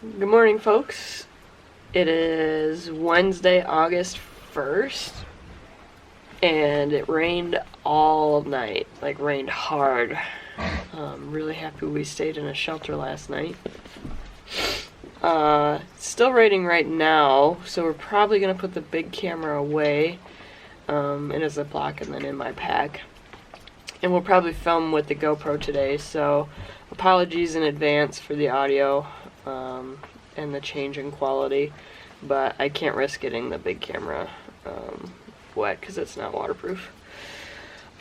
Good morning, folks. It is Wednesday, August 1st, and it rained all night, like rained hard. Really happy we stayed in a shelter last night. Still raining right now, so we're probably going to put the big camera away in a Ziploc and then in my pack. And we'll probably film with the GoPro today, so apologies in advance for the audio and the change in quality, but I can't risk getting the big camera wet because it's not waterproof.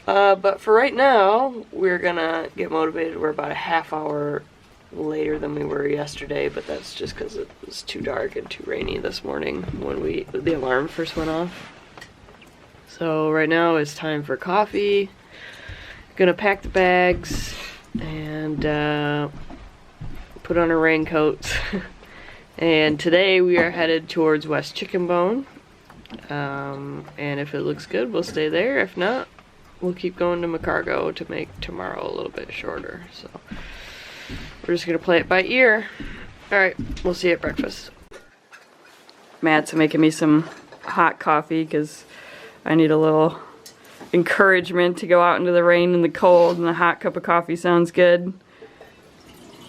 But for right now, we're gonna get motivated. We're about a half hour later than we were yesterday, but that's just because it was too dark and too rainy this morning when the alarm first went off. So right now it's time for coffee. Gonna pack the bags and put on our raincoats. And today we are headed towards West Chicken Bone. And if it looks good, we'll stay there. If not, we'll keep going to McCargoe to make tomorrow a little bit shorter. So we're just gonna play it by ear. Alright, we'll see you at breakfast. Matt's making me some hot coffee because I need a little encouragement to go out into the rain and the cold, and a hot cup of coffee sounds good.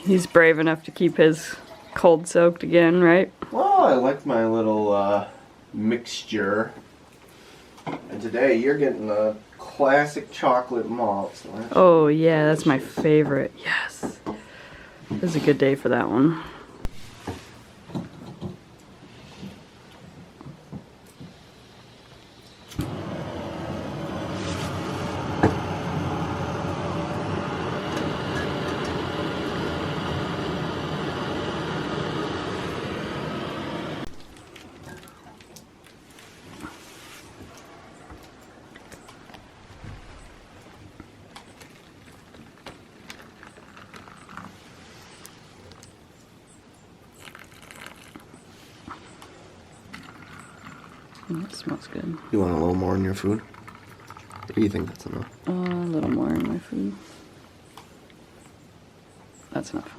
He's brave enough to keep his cold soaked again, right? Well, I like my little mixture. And today you're getting a classic chocolate malt. So oh yeah, that's my favorite. Yes. This is a good day for that one. That smells good. You want a little more in your food? Or do you think that's enough? A little more in my food. That's enough.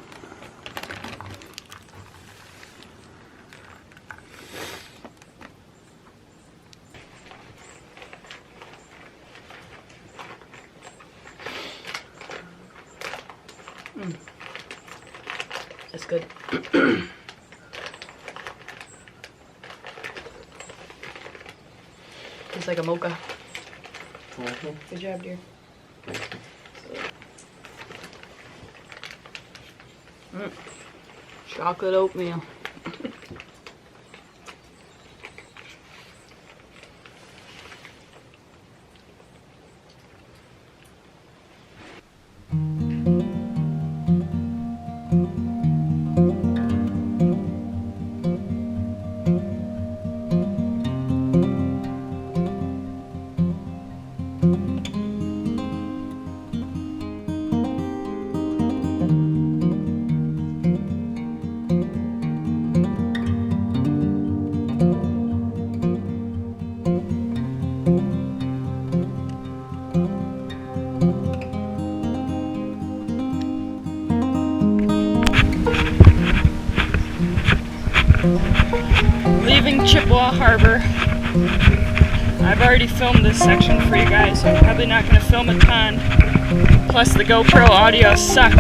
That's good. It's like a mocha. Good job, dear. Chocolate oatmeal. Leaving Chippewa Harbor. I've already filmed this section for you guys, so I'm probably not going to film a ton. Plus the GoPro audio sucks.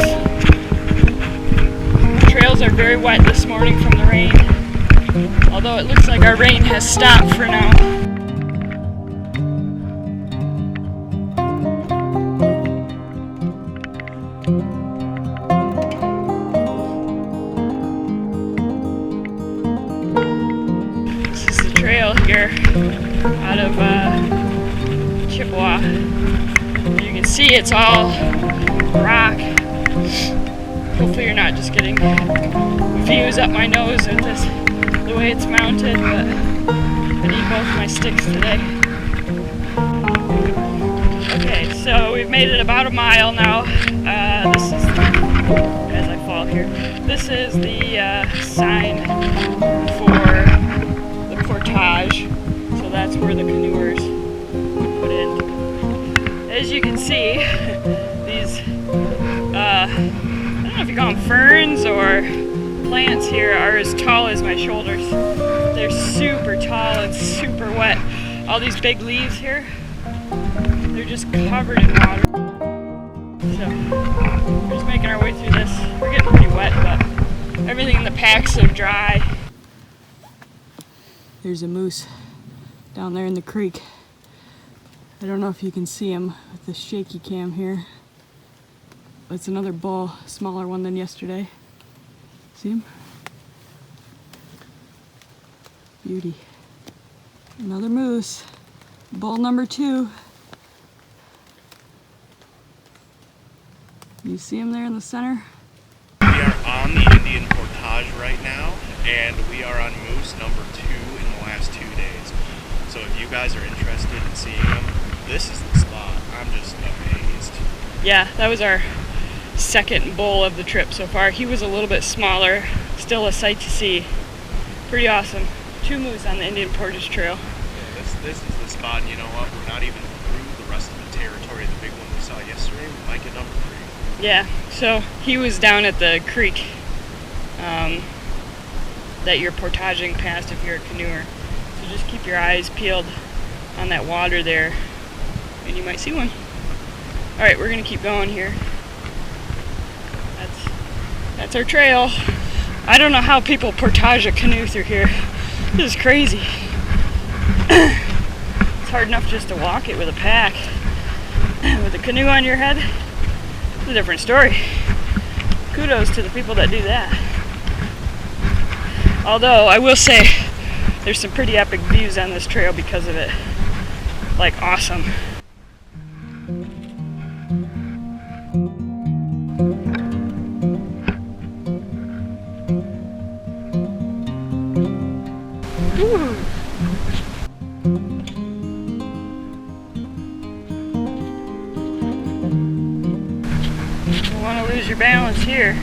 The trails are very wet this morning from the rain, although it looks like our rain has stopped for now. Here out of Chippewa. You can see it's all rock. Hopefully you're not just getting views up my nose with this, the way it's mounted, but I need both my sticks today. Okay, so we've made it about a mile now. This is, as I fall here, this is the sign for portage, so that's where the canoers put in. As you can see, these I don't know if you call them ferns or plants here are as tall as my shoulders. They're super tall and super wet. All these big leaves here, they're just covered in water. So we're just making our way through this. We're getting pretty wet, but everything in the pack's so dry. There's a moose down there in the creek. I don't know if you can see him with the shaky cam here. It's another bull, smaller one than yesterday. See him? Beauty. Another moose. Bull number 2. You see him there in the center? We are on the Indian portage right now, and we are on moose number 2 in the last 2 days. So if you guys are interested in seeing them, this is the spot. I'm just amazed. Yeah, that was our second bull of the trip so far. He was a little bit smaller, still a sight to see. Pretty awesome. 2 moose on the Indian Portage Trail. Yeah, this is the spot, and you know what? We're not even through the rest of the territory. The big one we saw yesterday, we might get number 3. Yeah, so he was down at the creek that you're portaging past if you're a canoeer. So just keep your eyes peeled on that water there, and you might see one. All right, we're gonna keep going here. That's our trail. I don't know how people portage a canoe through here. This is crazy. It's hard enough just to walk it with a pack. With a canoe on your head, it's a different story. Kudos to the people that do that. Although, I will say, there's some pretty epic views on this trail because of it. Like, awesome. Woo. Don't want to lose your balance here.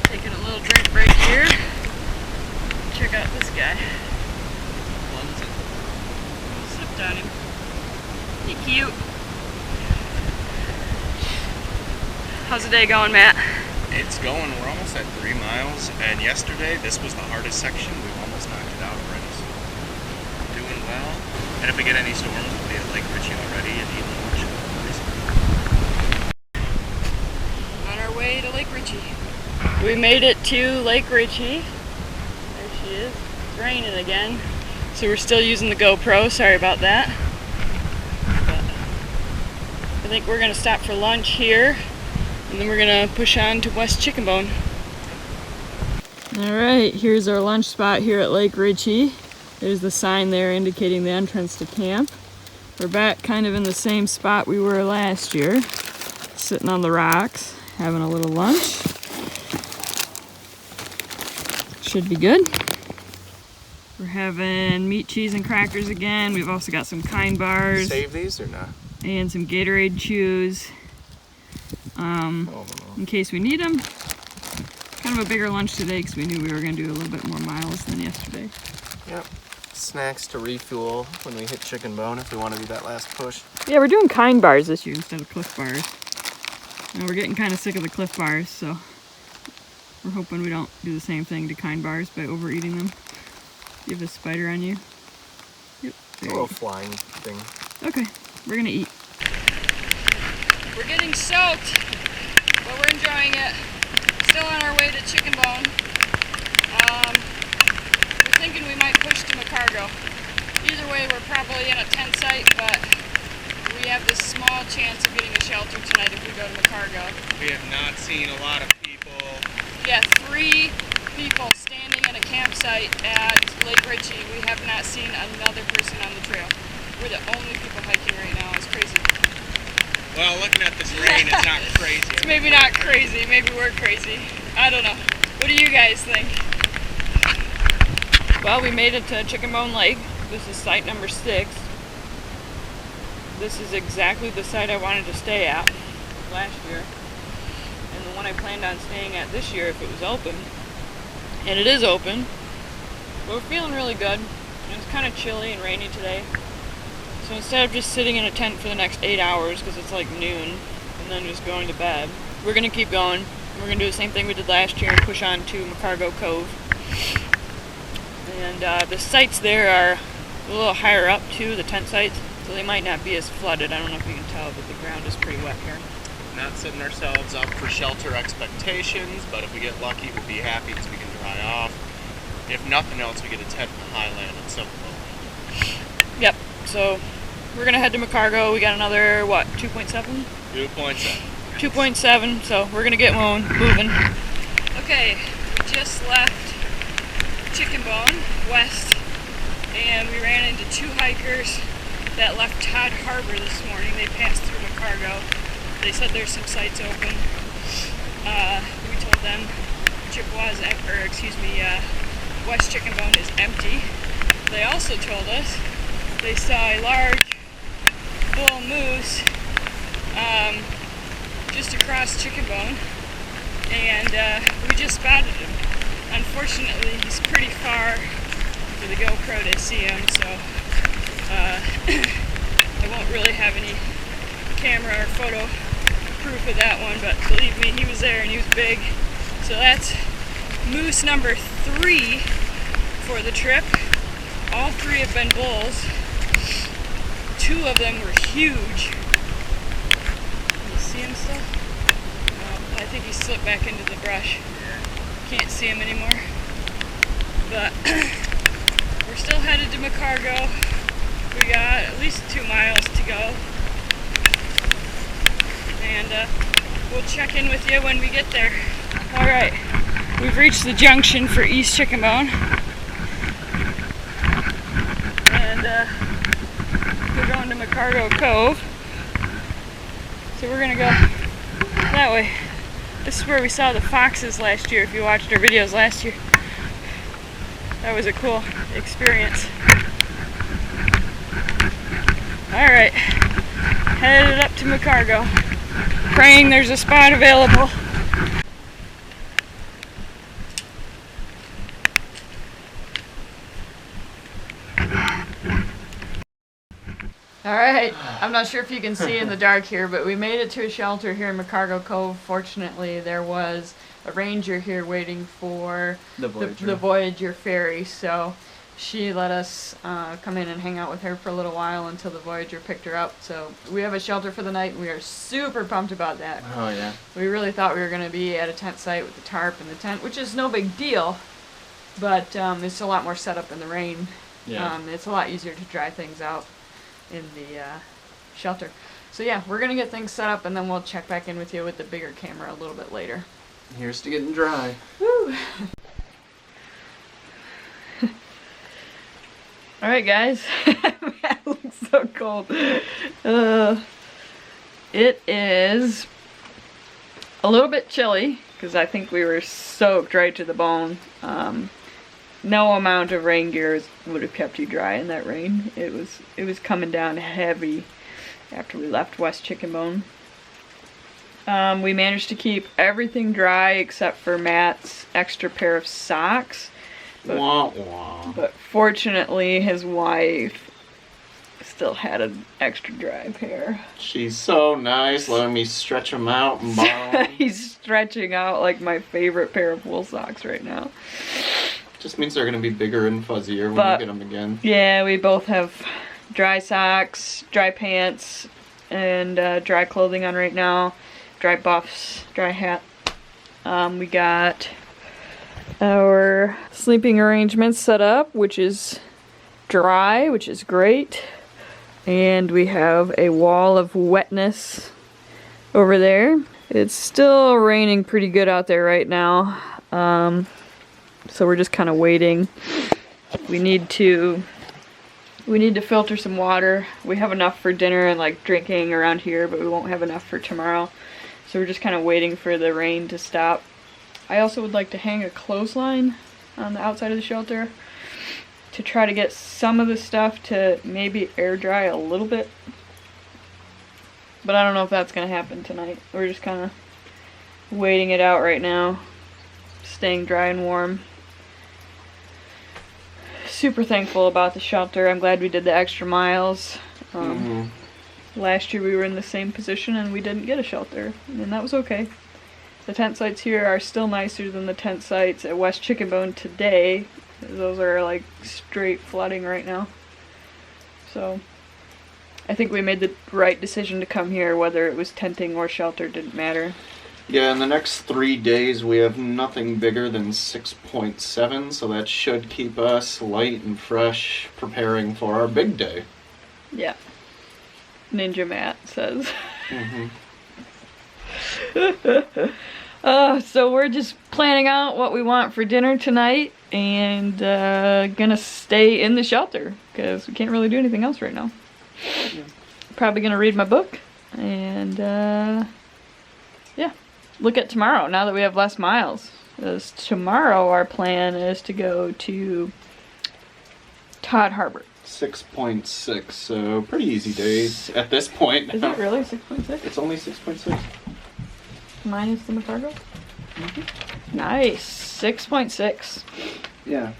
Taking a little drink break here. Check out this guy. Sipped on him. He cute. How's the day going, Matt? It's going. We're almost at 3 miles, and yesterday this was the hardest section. We've almost knocked it out already. So doing well. And if we get any storms, we'll be at Lake Ritchie already and eating lunch. On our way to Lake Ritchie. We made it to Lake Ritchie. There she is. It's raining again. So we're still using the GoPro. Sorry about that. But I think we're going to stop for lunch here. And then we're going to push on to West Chicken Bone. Alright, here's our lunch spot here at Lake Ritchie. There's the sign there indicating the entrance to camp. We're back kind of in the same spot we were last year. Sitting on the rocks, having a little lunch. Should be good. We're having meat, cheese, and crackers again. We've also got some Kind bars. Save these or not? And some Gatorade chews. In case we need them. Kind of a bigger lunch today because we knew we were going to do a little bit more miles than yesterday. Yep. Snacks to refuel when we hit Chicken Bone if we want to do that last push. Yeah, we're doing Kind bars this year instead of Cliff bars. And we're getting kind of sick of the Cliff bars, so we're hoping we don't do the same thing to Kind bars by overeating them. You have a spider on you? Yep. A little flying thing. Okay, we're gonna eat. We're getting soaked, but we're enjoying it. Still on our way to Chicken Bone. We're thinking we might push to McCargoe. Either way, we're probably in a tent site, but we have this small chance of getting a shelter tonight if we go to McCargoe. We have not seen a lot of people. Yeah, 3 people standing in a campsite at Lake Ritchie, we have not seen another person on the trail. We're the only people hiking right now. It's crazy. Well, looking at this rain, it's not crazy. It's maybe not crazy. Maybe we're crazy. I don't know. What do you guys think? Well, we made it to Chicken Bone Lake. This is site number 6. This is exactly the site I wanted to stay at last year, and the one I planned on staying at this year if it was open. And it is open, but we're feeling really good. It's kind of chilly and rainy today, so instead of just sitting in a tent for the next 8 hours, because it's like noon, and then just going to bed, we're going to keep going. We're going to do the same thing we did last year and push on to McCargo Cove. And the sites there are a little higher up too, the tent sites, so they might not be as flooded. I don't know if you can tell, but the ground is pretty wet here. Not setting ourselves up for shelter expectations, but if we get lucky, we'll be happy because we can dry off. If nothing else, we get a tent in the highland at some point. Yep, so we're going to head to McCargo. We got another, what, 2.7? 2.7. 2.7, so we're going to get moving. Okay, we just left Chicken Bone West, and we ran into 2 hikers that left Todd Harbor this morning. They passed through McCargo. They said there's some sites open. We told them Chippewa's, West Chicken Bone is empty. They also told us they saw a large bull moose just across Chicken Bone, and we just spotted him. Unfortunately, he's pretty far for the GoPro to see him, so I won't really have any camera or photo proof of that one, but believe me, he was there and he was big. So that's moose number 3 for the trip. All 3 have been bulls. 2 of them were huge. Can you see him still? No, I think he slipped back into the brush. Can't see him anymore. But we're still headed to McCargo. We got at least 2 miles to go. And we'll check in with you when we get there. Alright, we've reached the junction for East Chicken Bone. And we're going to McCargo Cove. So we're gonna go that way. This is where we saw the foxes last year, if you watched our videos last year. That was a cool experience. Alright, headed up to McCargo. Praying there's a spot available. Alright, I'm not sure if you can see in the dark here, but we made it to a shelter here in McCargo Cove. Fortunately, there was a ranger here waiting for the Voyager ferry, so she let us come in and hang out with her for a little while until the Voyager picked her up. So we have a shelter for the night, and we are super pumped about that. Oh yeah. We really thought we were going to be at a tent site with the tarp and the tent, which is no big deal, but it's a lot more setup in the rain. Yeah. It's a lot easier to dry things out in the shelter. So yeah, we're going to get things set up, and then we'll check back in with you with the bigger camera a little bit later. Here's to getting dry. Woo! Alright guys, that looks so cold. It is a little bit chilly, because I think we were soaked right to the bone. No amount of rain gear would have kept you dry in that rain. It was coming down heavy after we left West Chicken Bone. We managed to keep everything dry except for Matt's extra pair of socks. But fortunately, his wife still had an extra dry pair. She's so nice, letting me stretch them out and borrow them. He's stretching out like my favorite pair of wool socks right now. Just means they're going to be bigger and fuzzier when we get them again. Yeah, we both have dry socks, dry pants, and dry clothing on right now. Dry buffs, dry hat. We got our sleeping arrangements set up, which is dry, which is great. And we have a wall of wetness over there. It's still raining pretty good out there right now. So we're just kind of waiting. We need to filter some water. We have enough for dinner and like drinking around here, but we won't have enough for tomorrow. So we're just kind of waiting for the rain to stop. I also would like to hang a clothesline on the outside of the shelter to try to get some of the stuff to maybe air dry a little bit. But I don't know if that's going to happen tonight. We're just kind of waiting it out right now. Staying dry and warm. Super thankful about the shelter. I'm glad we did the extra miles. Last year we were in the same position and we didn't get a shelter, and that was okay. The tent sites here are still nicer than the tent sites at West Chicken Bone today. Those are like straight flooding right now. So I think we made the right decision to come here, whether it was tenting or shelter didn't matter. Yeah, in the next 3 days we have nothing bigger than 6.7, so that should keep us light and fresh, preparing for our big day. Yeah. Ninja Matt says. So we're just planning out what we want for dinner tonight and gonna stay in the shelter because we can't really do anything else right now. Yeah. Probably gonna read my book and yeah, look at tomorrow now that we have less miles. Because tomorrow our plan is to go to Todd Harbor. 6.6, so pretty easy days at this point. Is it really 6.6? It's only 6.6. Minus the McCargo? Nice. 6.6. Yeah.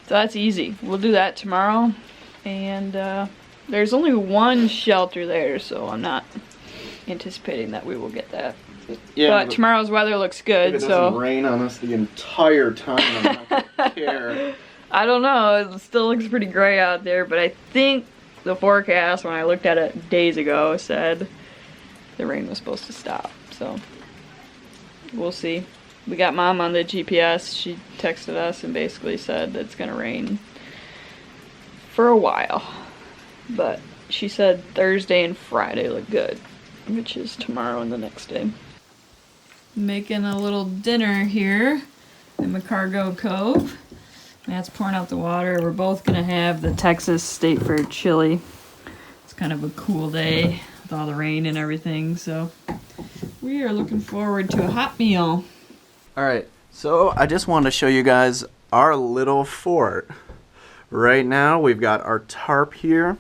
So that's easy. We'll do that tomorrow. And there's only one shelter there, so I'm not anticipating that we will get that. Yeah, but tomorrow's weather looks good, if it so doesn't rain on us the entire time, I'm not gonna care. I don't know. It still looks pretty gray out there, but I think the forecast, when I looked at it days ago, said the rain was supposed to stop. So we'll see. We got Mom on the GPS. She texted us and basically said it's gonna rain for a while. But she said Thursday and Friday look good, which is tomorrow and the next day. Making a little dinner here in McCargo Cove. Matt's pouring out the water. We're both gonna have the Texas State Fair chili. It's kind of a cool day with all the rain and everything, so we are looking forward to a hot meal. Alright, so I just wanted to show you guys our little fort. Right now we've got our tarp here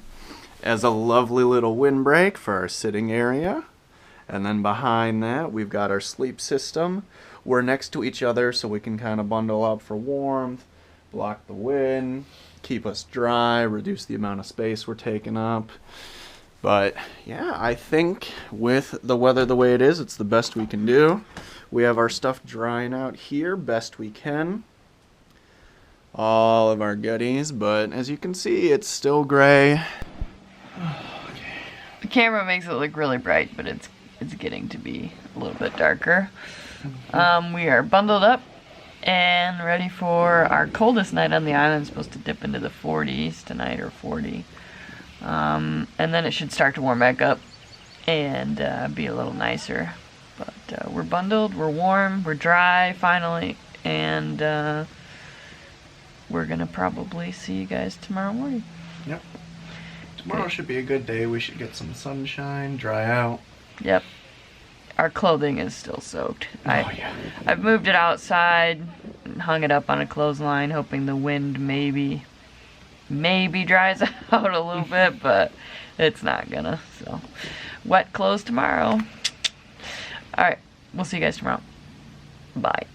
as a lovely little windbreak for our sitting area. And then behind that we've got our sleep system. We're next to each other so we can kind of bundle up for warmth, block the wind, keep us dry, reduce the amount of space we're taking up. But yeah, I think with the weather the way it is, it's the best we can do. We have our stuff drying out here best we can. All of our goodies, but as you can see, it's still gray. The camera makes it look really bright, but it's getting to be a little bit darker. We are bundled up and ready for our coldest night on the island. It's supposed to dip into the 40s tonight, or 40. And then it should start to warm back up and be a little nicer. But we're bundled, we're warm, we're dry finally, and we're gonna probably see you guys tomorrow morning. Yep. Tomorrow should be a good day. We should get some sunshine, dry out. Yep. Our clothing is still soaked. Yeah. I've moved it outside and hung it up on a clothesline, hoping the wind maybe dries out a little bit, but it's not gonna. So, wet clothes tomorrow. Alright, we'll see you guys tomorrow. Bye.